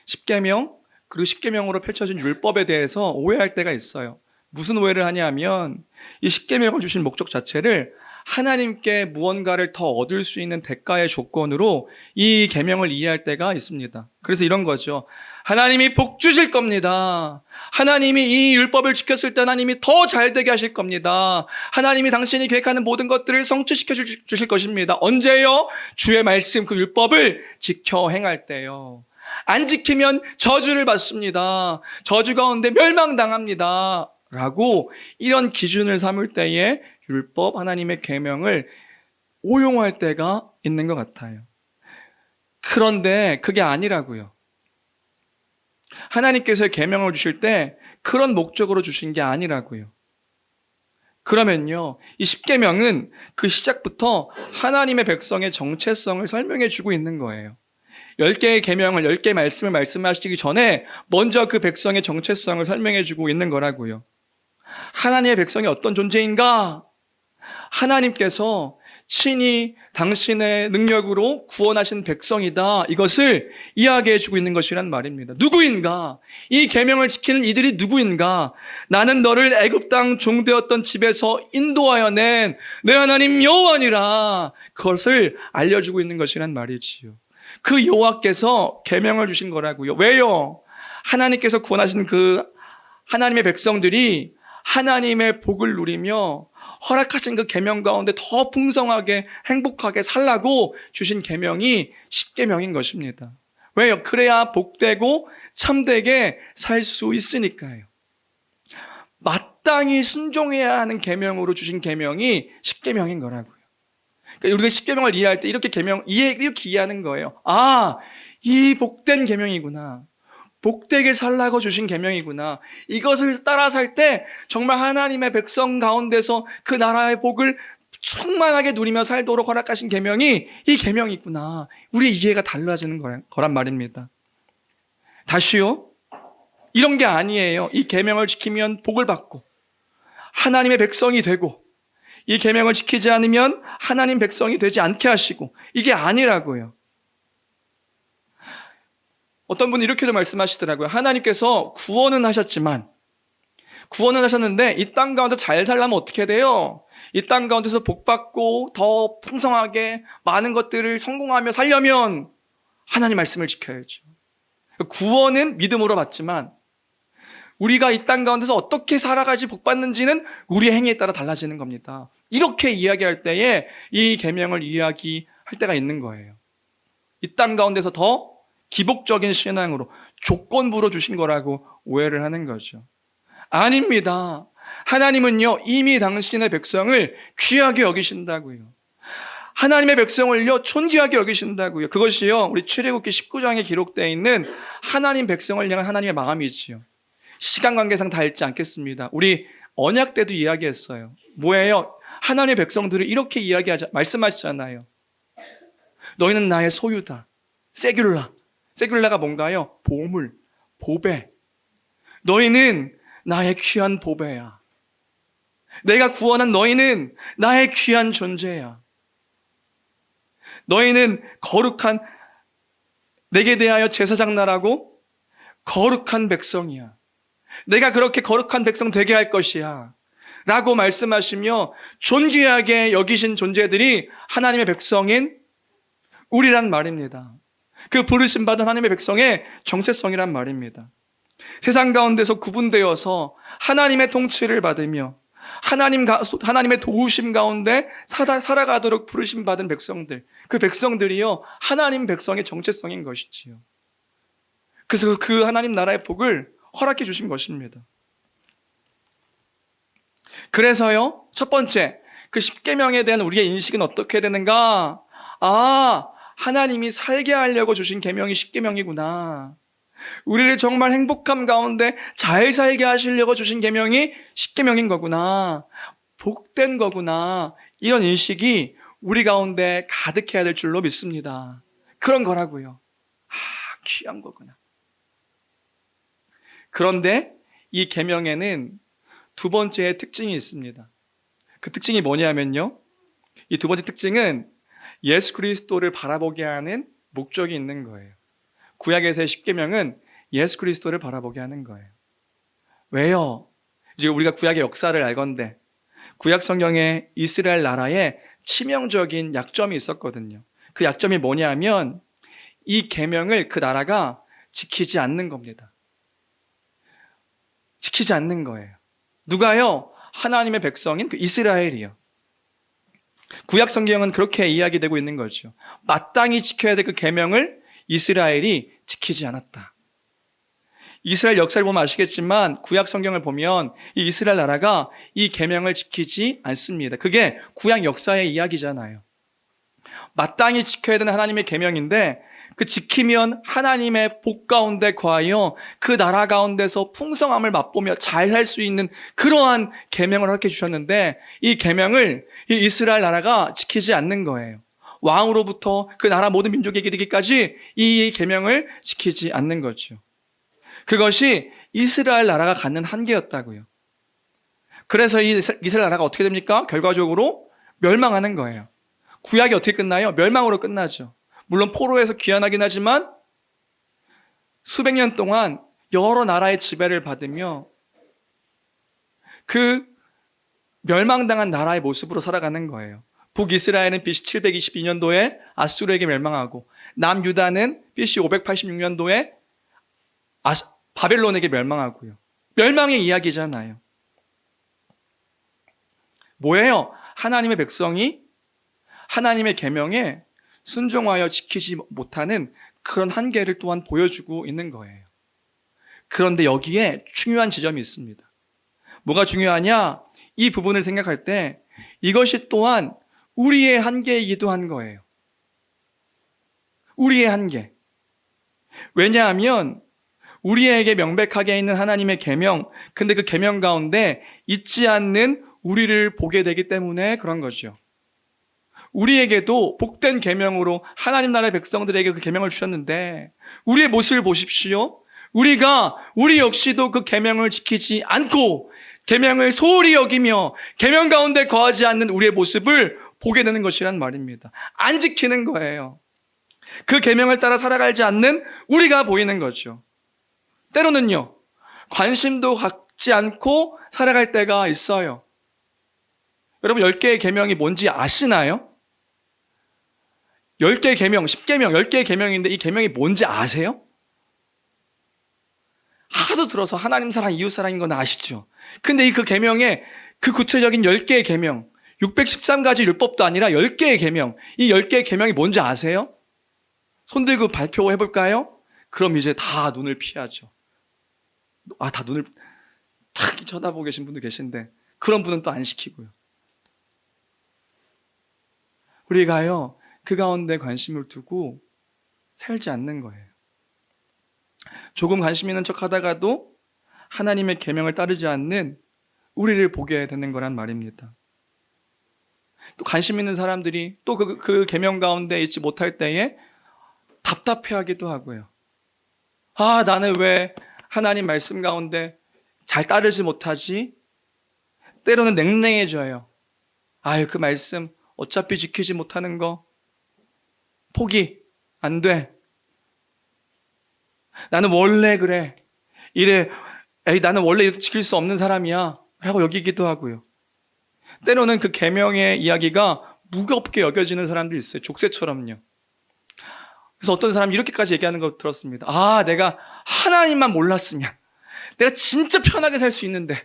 10계명, 그리고 10계명으로 펼쳐진 율법에 대해서 오해할 때가 있어요. 무슨 오해를 하냐면 이 10계명을 주신 목적 자체를 하나님께 무언가를 더 얻을 수 있는 대가의 조건으로 이 계명을 이해할 때가 있습니다. 그래서 이런 거죠. 하나님이 복 주실 겁니다. 하나님이 이 율법을 지켰을 때 하나님이 더 잘되게 하실 겁니다. 하나님이 당신이 계획하는 모든 것들을 성취시켜 주실 것입니다. 언제요? 주의 말씀, 그 율법을 지켜 행할 때요. 안 지키면 저주를 받습니다. 저주 가운데 멸망당합니다. 라고 이런 기준을 삼을 때에 율법, 하나님의 계명을 오용할 때가 있는 것 같아요. 그런데 그게 아니라고요. 하나님께서 계명을 주실 때 그런 목적으로 주신 게 아니라고요. 그러면요, 이 10계명은 그 시작부터 하나님의 백성의 정체성을 설명해 주고 있는 거예요. 10개의 계명을, 10개의 말씀을 말씀하시기 전에 먼저 그 백성의 정체성을 설명해 주고 있는 거라고요. 하나님의 백성이 어떤 존재인가? 하나님께서 친히 당신의 능력으로 구원하신 백성이다. 이것을 이야기해 주고 있는 것이란 말입니다. 누구인가? 이 계명을 지키는 이들이 누구인가? 나는 너를 애굽 땅 종되었던 집에서 인도하여 낸 내 하나님 여호와니라. 그것을 알려주고 있는 것이란 말이지요. 그 여호와께서 계명을 주신 거라고요. 왜요? 하나님께서 구원하신 그 하나님의 백성들이 하나님의 복을 누리며 허락하신 그 계명 가운데 더 풍성하게 행복하게 살라고 주신 계명이 십계명인 것입니다. 왜요? 그래야 복되고 참되게 살 수 있으니까요. 마땅히 순종해야 하는 계명으로 주신 계명이 십계명인 거라고요. 그러니까 우리가 십계명을 이해할 때 이렇게 이렇게 이해하는 거예요. 아, 이 복된 계명이구나. 복되게 살라고 주신 계명이구나. 이것을 따라 살 때 정말 하나님의 백성 가운데서 그 나라의 복을 충만하게 누리며 살도록 허락하신 계명이 이 계명이구나. 우리의 이해가 달라지는 거란 말입니다. 다시요. 이런 게 아니에요. 이 계명을 지키면 복을 받고 하나님의 백성이 되고 이 계명을 지키지 않으면 하나님 백성이 되지 않게 하시고 이게 아니라고요. 어떤 분이 이렇게도 말씀하시더라고요. 하나님께서 구원은 하셨지만 구원은 하셨는데 이 땅 가운데 잘 살려면 어떻게 돼요? 이 땅 가운데서 복 받고 더 풍성하게 많은 것들을 성공하며 살려면 하나님 말씀을 지켜야죠. 구원은 믿음으로 받지만 우리가 이 땅 가운데서 어떻게 살아가지 복 받는지는 우리의 행위에 따라 달라지는 겁니다. 이렇게 이야기할 때에 이 계명을 이야기할 때가 있는 거예요. 이 땅 가운데서 더 기복적인 신앙으로 조건부로 주신 거라고 오해를 하는 거죠. 아닙니다. 하나님은요, 이미 당신의 백성을 귀하게 여기신다고요. 하나님의 백성을요, 존귀하게 여기신다고요. 그것이요, 우리 출애굽기 19장에 기록되어 있는 하나님 백성을 향한 하나님의 마음이지요. 시간 관계상 다 읽지 않겠습니다. 우리 언약 때도 이야기했어요. 뭐예요? 하나님의 백성들을 이렇게 말씀하시잖아요. 너희는 나의 소유다. 세귤라가 뭔가요? 보물, 보배. 너희는 나의 귀한 보배야. 내가 구원한 너희는 나의 귀한 존재야. 너희는 거룩한, 내게 대하여 제사장 나라고 거룩한 백성이야. 내가 그렇게 거룩한 백성 되게 할 것이야. 라고 말씀하시며 존귀하게 여기신 존재들이 하나님의 백성인 우리란 말입니다. 그 부르심받은 하나님의 백성의 정체성이란 말입니다. 세상 가운데서 구분되어서 하나님의 통치를 받으며 하나님의 도우심 가운데 살아가도록 부르심받은 백성들, 그 백성들이요, 하나님 백성의 정체성인 것이지요. 그래서 그 하나님 나라의 복을 허락해 주신 것입니다. 그래서요, 첫 번째, 그 십계명에 대한 우리의 인식은 어떻게 되는가? 아, 하나님이 살게 하려고 주신 계명이 십계명이구나. 우리를 정말 행복함 가운데 잘 살게 하시려고 주신 계명이 십계명인 거구나. 복된 거구나. 이런 인식이 우리 가운데 가득해야 될 줄로 믿습니다. 그런 거라고요. 아, 귀한 거구나. 그런데 이 계명에는 두 번째의 특징이 있습니다. 그 특징이 뭐냐면요. 이 두 번째 특징은 예수 그리스도를 바라보게 하는 목적이 있는 거예요. 구약에서의 십계명은 예수 그리스도를 바라보게 하는 거예요. 왜요? 이제 우리가 구약의 역사를 알건대 구약 성경에 이스라엘 나라에 치명적인 약점이 있었거든요. 그 약점이 뭐냐면 이 계명을 그 나라가 지키지 않는 겁니다. 지키지 않는 거예요. 누가요? 하나님의 백성인 그 이스라엘이요. 구약 성경은 그렇게 이야기되고 있는 거죠. 마땅히 지켜야 될 그 계명을 이스라엘이 지키지 않았다. 이스라엘 역사를 보면 아시겠지만 구약 성경을 보면 이 이스라엘 나라가 이 계명을 지키지 않습니다. 그게 구약 역사의 이야기잖아요. 마땅히 지켜야 되는 하나님의 계명인데 그 지키면 하나님의 복 가운데 거하여 그 나라 가운데서 풍성함을 맛보며 잘 살 수 있는 그러한 계명을 허락해 주셨는데 이 계명을 이 이스라엘 나라가 지키지 않는 거예요. 왕으로부터 그 나라 모든 민족에게 이르기까지 이 계명을 지키지 않는 거죠. 그것이 이스라엘 나라가 갖는 한계였다고요. 그래서 이 이스라엘 나라가 어떻게 됩니까? 결과적으로 멸망하는 거예요. 구약이 어떻게 끝나요? 멸망으로 끝나죠. 물론 포로에서 귀환하긴 하지만 수백 년 동안 여러 나라의 지배를 받으며 그 멸망당한 나라의 모습으로 살아가는 거예요. 북이스라엘은 BC 722년도에 아수르에게 멸망하고 남유다는 BC 586년도에 바벨론에게 멸망하고요. 멸망의 이야기잖아요. 뭐예요? 하나님의 백성이 하나님의 계명에 순종하여 지키지 못하는 그런 한계를 또한 보여주고 있는 거예요. 그런데 여기에 중요한 지점이 있습니다. 뭐가 중요하냐? 이 부분을 생각할 때 이것이 또한 우리의 한계이기도 한 거예요. 우리의 한계. 왜냐하면 우리에게 명백하게 있는 하나님의 계명, 근데 그 계명 가운데 있지 않는 우리를 보게 되기 때문에 그런 거죠. 우리에게도 복된 계명으로 하나님 나라의 백성들에게 그 계명을 주셨는데 우리의 모습을 보십시오. 우리 역시도 그 계명을 지키지 않고 계명을 소홀히 여기며 계명 가운데 거하지 않는 우리의 모습을 보게 되는 것이란 말입니다. 안 지키는 거예요. 그 계명을 따라 살아가지 않는 우리가 보이는 거죠. 때로는요, 관심도 갖지 않고 살아갈 때가 있어요. 여러분 10개의 계명이 뭔지 아시나요? 10개의 계명, 10계명, 10개의 계명인데 이 계명이 뭔지 아세요? 하도 들어서 하나님 사랑, 이웃 사랑인 건 아시죠? 근데 그 계명에 그 구체적인 10개의 계명, 613가지 율법도 아니라 10개의 계명, 이 10개의 계명이 뭔지 아세요? 손 들고 발표해 볼까요? 그럼 이제 다 눈을 피하죠. 다 눈을 탁 쳐다보고 계신 분도 계신데 그런 분은 또 안 시키고요. 우리가요, 그 가운데 관심을 두고 살지 않는 거예요. 조금 관심 있는 척 하다가도 하나님의 계명을 따르지 않는 우리를 보게 되는 거란 말입니다. 또 관심 있는 사람들이 또 그 계명 가운데 있지 못할 때에 답답해하기도 하고요. 나는 왜 하나님 말씀 가운데 잘 따르지 못하지? 때로는 냉랭해져요. 그 말씀 어차피 지키지 못하는 거 포기, 안 돼. 나는 원래 그래. 이래. 나는 원래 이렇게 지킬 수 없는 사람이야. 라고 여기기도 하고요. 때로는 그 계명의 이야기가 무겁게 여겨지는 사람들이 있어요. 족쇄처럼요. 그래서 어떤 사람이 이렇게까지 얘기하는 거 들었습니다. 내가 하나님만 몰랐으면 내가 진짜 편하게 살 수 있는데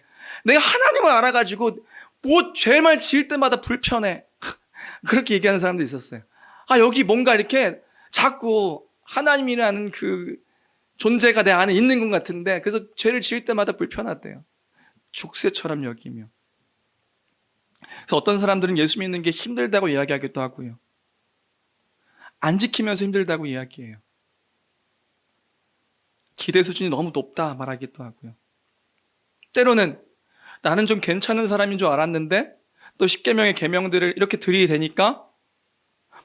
내가 하나님을 알아가지고 뭐 죄만 지을 때마다 불편해. 그렇게 얘기하는 사람도 있었어요. 여기 뭔가 이렇게 자꾸 하나님이라는 그 존재가 내 안에 있는 것 같은데 그래서 죄를 지을 때마다 불편하대요. 족쇄처럼 여기며. 그래서 어떤 사람들은 예수 믿는 게 힘들다고 이야기하기도 하고요. 안 지키면서 힘들다고 이야기해요. 기대 수준이 너무 높다 말하기도 하고요. 때로는 나는 좀 괜찮은 사람인 줄 알았는데 또 10계명의 계명들을 이렇게 들이대니까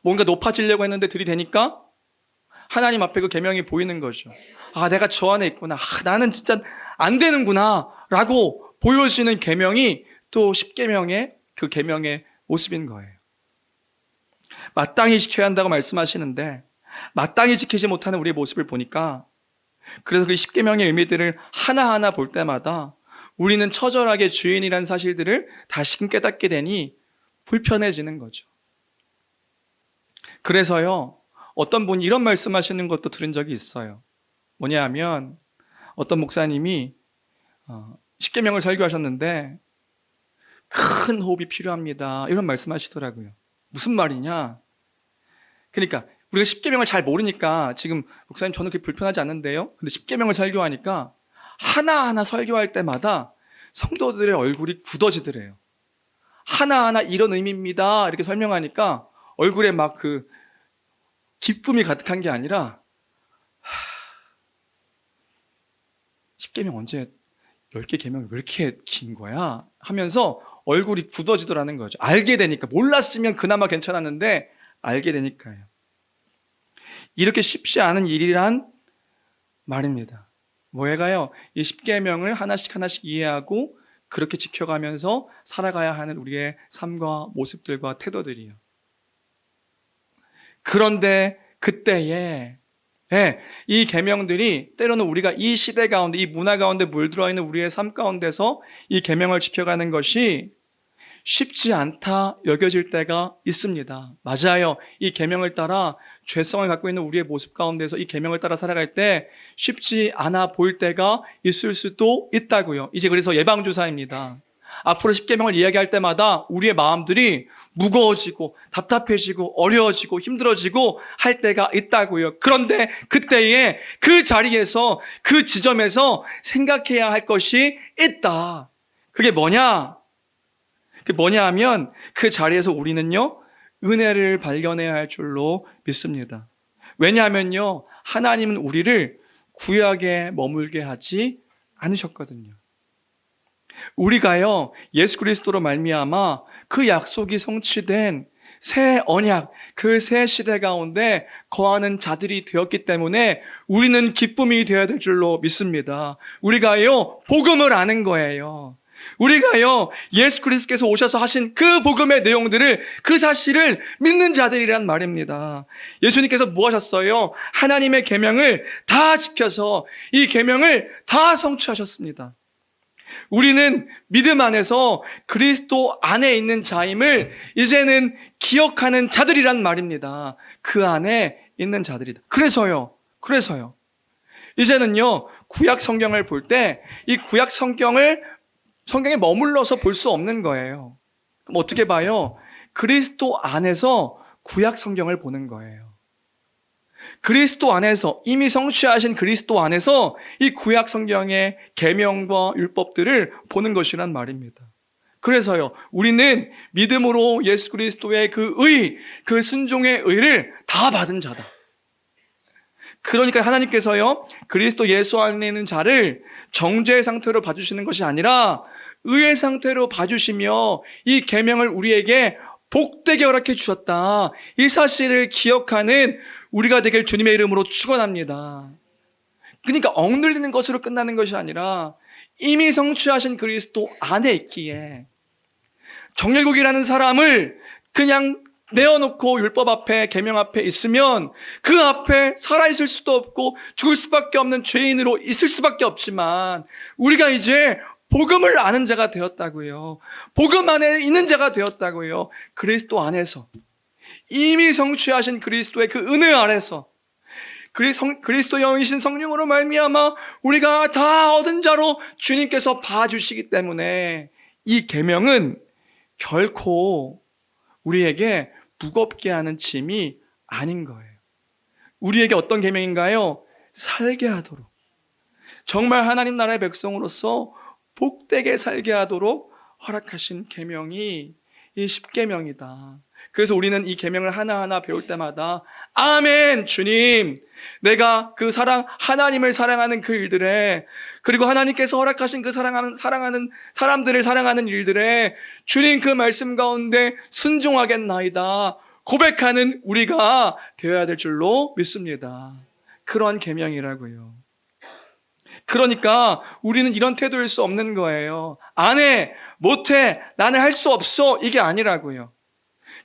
뭔가 높아지려고 했는데 들이대니까 하나님 앞에 그 계명이 보이는 거죠. 내가 저 안에 있구나. 나는 진짜 안 되는구나 라고 보여지는 계명이 또 10계명의 그 계명의 모습인 거예요. 마땅히 지켜야 한다고 말씀하시는데 마땅히 지키지 못하는 우리의 모습을 보니까 그래서 그 10계명의 의미들을 하나하나 볼 때마다 우리는 처절하게 주인이라는 사실들을 다시금 깨닫게 되니 불편해지는 거죠. 그래서요, 어떤 분이 이런 말씀하시는 것도 들은 적이 있어요. 뭐냐 하면 어떤 목사님이 10계명을 설교하셨는데 큰 호흡이 필요합니다. 이런 말씀하시더라고요. 무슨 말이냐? 그러니까 우리가 10계명을 잘 모르니까 지금 목사님 저는 그렇게 불편하지 않는데요. 근데 10계명을 설교하니까 하나하나 설교할 때마다 성도들의 얼굴이 굳어지더래요. 하나하나 이런 의미입니다. 이렇게 설명하니까 얼굴에 막 그 기쁨이 가득한 게 아니라 10계명 언제 10개 계명이 왜 이렇게 긴 거야? 하면서 얼굴이 굳어지더라는 거죠. 알게 되니까. 몰랐으면 그나마 괜찮았는데 알게 되니까요. 이렇게 쉽지 않은 일이란 말입니다. 뭐예가요? 이 10계명을 하나씩 하나씩 이해하고 그렇게 지켜가면서 살아가야 하는 우리의 삶과 모습들과 태도들이요. 그런데 그때에 이 계명들이 때로는 우리가 이 시대 가운데 이 문화 가운데 물들어 있는 우리의 삶 가운데서 이 계명을 지켜가는 것이 쉽지 않다 여겨질 때가 있습니다. 맞아요. 이 계명을 따라 죄성을 갖고 있는 우리의 모습 가운데서 이 계명을 따라 살아갈 때 쉽지 않아 보일 때가 있을 수도 있다고요. 이제 그래서 예방주사입니다. 앞으로 십계명을 이야기할 때마다 우리의 마음들이 무거워지고 답답해지고 어려워지고 힘들어지고 할 때가 있다고요. 그런데 그때에 그 자리에서 그 지점에서 생각해야 할 것이 있다. 그게 뭐냐? 그게 뭐냐 하면 그 자리에서 우리는요, 은혜를 발견해야 할 줄로 믿습니다. 왜냐하면요, 하나님은 우리를 구약에 머물게 하지 않으셨거든요. 우리가요, 예수 그리스도로 말미암아 그 약속이 성취된 새 언약, 그 새 시대 가운데 거하는 자들이 되었기 때문에 우리는 기쁨이 되어야 될 줄로 믿습니다. 우리가요, 복음을 아는 거예요. 우리가요, 예수 그리스도께서 오셔서 하신 그 복음의 내용들을, 그 사실을 믿는 자들이란 말입니다. 예수님께서 뭐 하셨어요? 하나님의 계명을 다 지켜서 이 계명을 다 성취하셨습니다. 우리는 믿음 안에서 그리스도 안에 있는 자임을 이제는 기억하는 자들이란 말입니다. 그 안에 있는 자들이다. 그래서요. 이제는요, 구약 성경을 볼 때 이 구약 성경에 머물러서 볼 수 없는 거예요. 그럼 어떻게 봐요? 그리스도 안에서 구약 성경을 보는 거예요. 그리스도 안에서, 이미 성취하신 그리스도 안에서 이 구약 성경의 계명과 율법들을 보는 것이란 말입니다. 그래서요, 우리는 믿음으로 예수 그리스도의 그 의, 그 순종의 의를 다 받은 자다. 그러니까 하나님께서요, 그리스도 예수 안에 있는 자를 정죄의 상태로 봐주시는 것이 아니라 의의 상태로 봐주시며 이 계명을 우리에게 복되게 허락해 주셨다. 이 사실을 기억하는 우리가 되길 주님의 이름으로 축원합니다. 그러니까 억눌리는 것으로 끝나는 것이 아니라 이미 성취하신 그리스도 안에 있기에, 정열국이라는 사람을 그냥 내어놓고 율법 앞에, 계명 앞에 있으면 그 앞에 살아있을 수도 없고 죽을 수밖에 없는 죄인으로 있을 수밖에 없지만, 우리가 이제 복음을 아는 자가 되었다고요. 복음 안에 있는 자가 되었다고요. 그리스도 안에서, 이미 성취하신 그리스도의 그 은혜 아래서, 그리스도 영이신 성령으로 말미암아 우리가 다 얻은 자로 주님께서 봐주시기 때문에 이 계명은 결코 우리에게 무겁게 하는 짐이 아닌 거예요. 우리에게 어떤 계명인가요? 살게 하도록, 정말 하나님 나라의 백성으로서 복되게 살게 하도록 허락하신 계명이 이 십계명이다. 그래서 우리는 이 계명을 하나하나 배울 때마다 아멘, 주님, 내가 그 하나님을 사랑하는 그 일들에, 그리고 하나님께서 허락하신 그 사랑하는 사람들을 사랑하는 일들에 주님 그 말씀 가운데 순종하겠나이다 고백하는 우리가 되어야 될 줄로 믿습니다. 그러한 계명이라고요. 그러니까 우리는 이런 태도일 수 없는 거예요. 안 해, 못해, 나는 할 수 없어, 이게 아니라고요.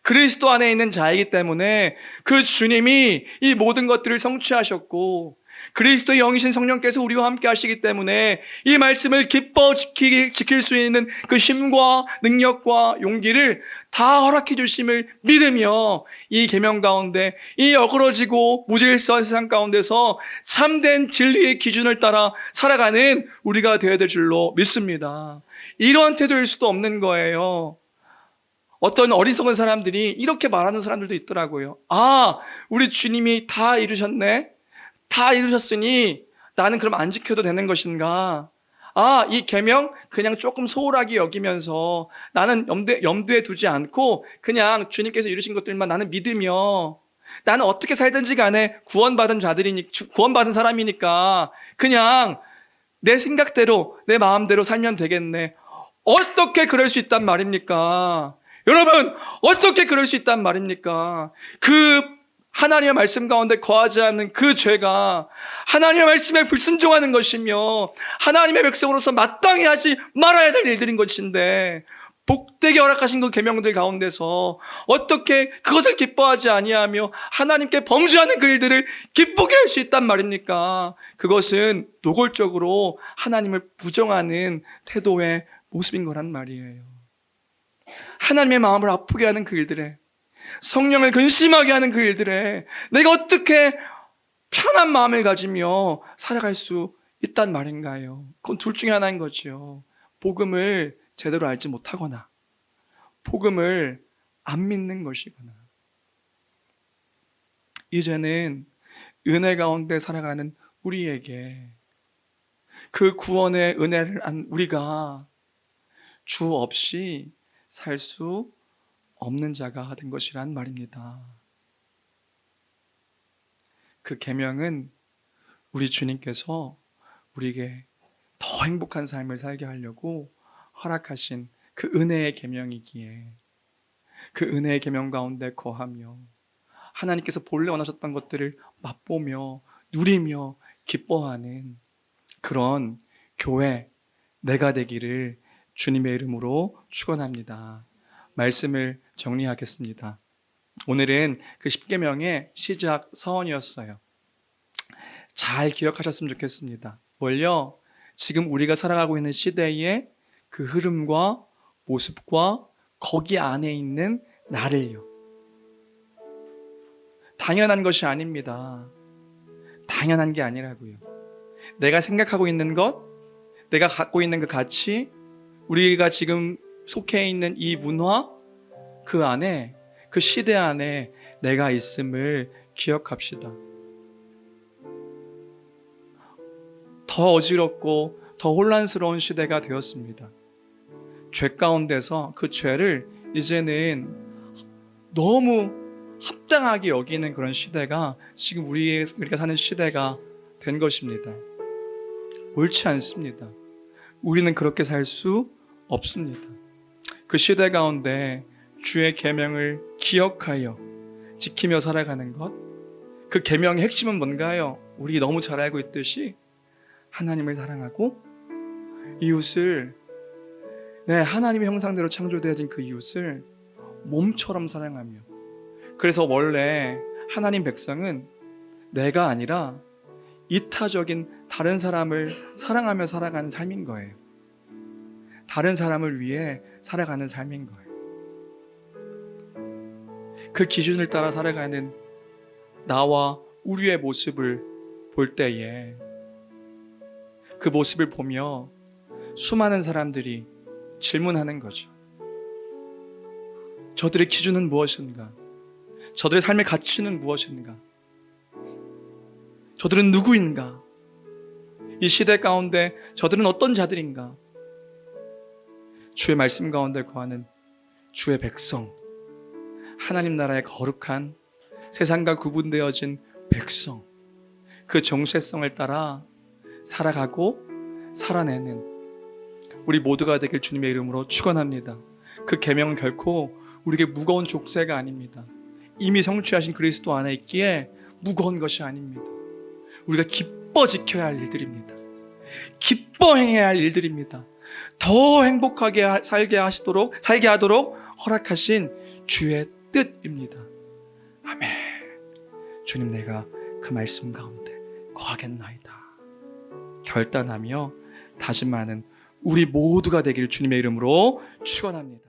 그리스도 안에 있는 자이기 때문에 그 주님이 이 모든 것들을 성취하셨고, 그리스도의 영이신 성령께서 우리와 함께 하시기 때문에 이 말씀을 기뻐 지킬 수 있는 그 힘과 능력과 용기를 다 허락해 주심을 믿으며 이 계명 가운데, 이 어그러지고 무질서한 세상 가운데서 참된 진리의 기준을 따라 살아가는 우리가 되어야 될 줄로 믿습니다. 이러한 태도일 수도 없는 거예요. 어떤 어리석은 사람들이 이렇게 말하는 사람들도 있더라고요. 아, 우리 주님이 다 이루셨네? 다 이루셨으니 나는 그럼 안 지켜도 되는 것인가? 아, 이 계명 그냥 조금 소홀하게 여기면서 나는 염두에 두지 않고 그냥 주님께서 이루신 것들만 나는 믿으며, 나는 어떻게 살든지 간에 구원받은 사람이니까 그냥 내 생각대로, 내 마음대로 살면 되겠네. 어떻게 그럴 수 있단 말입니까? 여러분, 어떻게 그럴 수 있단 말입니까? 그 하나님의 말씀 가운데 거하지 않는 그 죄가 하나님의 말씀에 불순종하는 것이며 하나님의 백성으로서 마땅히 하지 말아야 될 일들인 것인데, 복되게 허락하신 그 계명들 가운데서 어떻게 그것을 기뻐하지 아니하며 하나님께 범죄하는 그 일들을 기쁘게 할 수 있단 말입니까? 그것은 노골적으로 하나님을 부정하는 태도의 모습인 거란 말이에요. 하나님의 마음을 아프게 하는 그 일들에, 성령을 근심하게 하는 그 일들에 내가 어떻게 편한 마음을 가지며 살아갈 수 있단 말인가요? 그건 둘 중에 하나인 거죠. 복음을 제대로 알지 못하거나 복음을 안 믿는 것이거나 이제는 은혜 가운데 살아가는 우리에게 그 구원의 은혜를 안 우리가 주 없이 살 수 없는 자가 된 것이란 말입니다. 그 계명은 우리 주님께서 우리에게 더 행복한 삶을 살게 하려고 허락하신 그 은혜의 계명이기에 그 은혜의 계명 가운데 거하며 하나님께서 본래 원하셨던 것들을 맛보며 누리며 기뻐하는 그런 교회 내가 되기를 주님의 이름으로 축원합니다. 말씀을 정리하겠습니다. 오늘은 그 십계명의 시작 서원이었어요. 잘 기억하셨으면 좋겠습니다. 뭘요? 지금 우리가 살아가고 있는 시대의 그 흐름과 모습과 거기 안에 있는 나를요. 당연한 것이 아닙니다. 당연한 게 아니라고요. 내가 생각하고 있는 것, 내가 갖고 있는 그 가치, 우리가 지금 속해 있는 이 문화, 그 안에, 그 시대 안에 내가 있음을 기억합시다. 더 어지럽고 더 혼란스러운 시대가 되었습니다. 죄 가운데서 그 죄를 이제는 너무 합당하게 여기는 그런 시대가 지금 우리가 사는 시대가 된 것입니다. 옳지 않습니다. 우리는 그렇게 살 수 없습니다. 그 시대 가운데 주의 계명을 기억하여 지키며 살아가는 것, 그 계명의 핵심은 뭔가요? 우리 너무 잘 알고 있듯이 하나님을 사랑하고 이웃을 하나님의 형상대로 창조되어진 그 이웃을 몸처럼 사랑하며 그래서 원래 하나님 백성은 내가 아니라 이타적인 다른 사람을 사랑하며 살아가는 삶인 거예요. 다른 사람을 위해 살아가는 삶인 거예요. 그 기준을 따라 살아가는 나와 우리의 모습을 볼 때에 그 모습을 보며 수많은 사람들이 질문하는 거죠. 저들의 기준은 무엇인가? 저들의 삶의 가치는 무엇인가? 저들은 누구인가? 이 시대 가운데 저들은 어떤 자들인가? 주의 말씀 가운데 거하는 주의 백성, 하나님 나라의 거룩한 세상과 구분되어진 백성, 그 정체성을 따라 살아가고 살아내는 우리 모두가 되길 주님의 이름으로 축원합니다. 그 계명은 결코 우리에게 무거운 족쇄가 아닙니다. 이미 성취하신 그리스도 안에 있기에 무거운 것이 아닙니다. 우리가 기뻐 지켜야 할 일들입니다. 기뻐 행해야 할 일들입니다. 더 행복하게 살게 하도록 허락하신 주의 뜻입니다. 아멘. 주님, 내가 그 말씀 가운데 거하겠나이다. 결단하며 다짐하는 우리 모두가 되기를 주님의 이름으로 축원합니다.